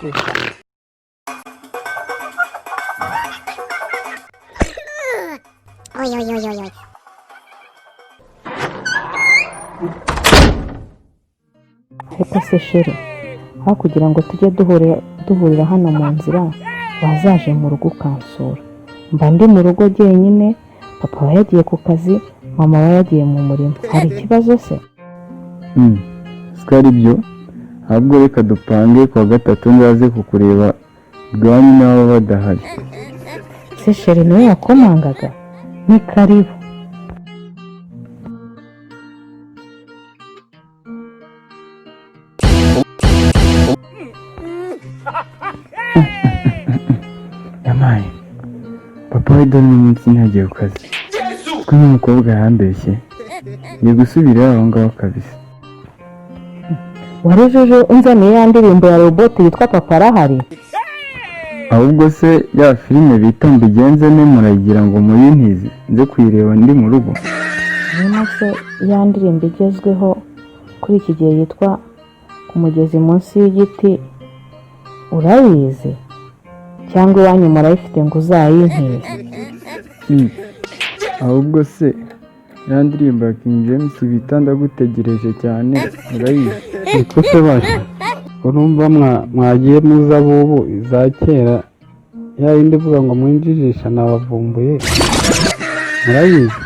Oi, oi, oi, oi, oi. Ariko se sheri, aho kugira ngo tujye duhurira hano mu nzira, wazaje mu rugo ukansura. Mba ndi mu rugo jyenyine, papa we yagiye ku kazi, mama we yagiye mu murimo. Hari ikibazo se? Siko ari byo, ahubwo reka dupange kuwa gatatu nzaze kukureba iwanyu n'abo badahari. Se sheri niwe wakomangaga? Ni karibu. Yamaye, papa we dore n'umunsi ntagiye ku kazi. Kuko n'umukobwa yambeshye, ngiye gusubira aho ngaho kabisa. Wari uje unzaniye ya ndirimbo ya robot yitwa Papa arahari? Ahubwo se ya filime bita Mbigenze ne murayigira ngo muyintize nze kuyireba ndi mu rugo? Nyuma se ya ndirimbo igezweho kuri iki gihe yitwa ku mugezi munsi y'igiti, urayizi? Cyangwa iwanyu murayifite ngo uzayintize? Ahubwo se ya ndirimbo ya King James bita Ndagutegereje cyane urayizi? Niko se basha, urumva mwagiye muza bubu iza kera ya yindi ivuga ngo mwinjijisha nabavumbuye, murayizi?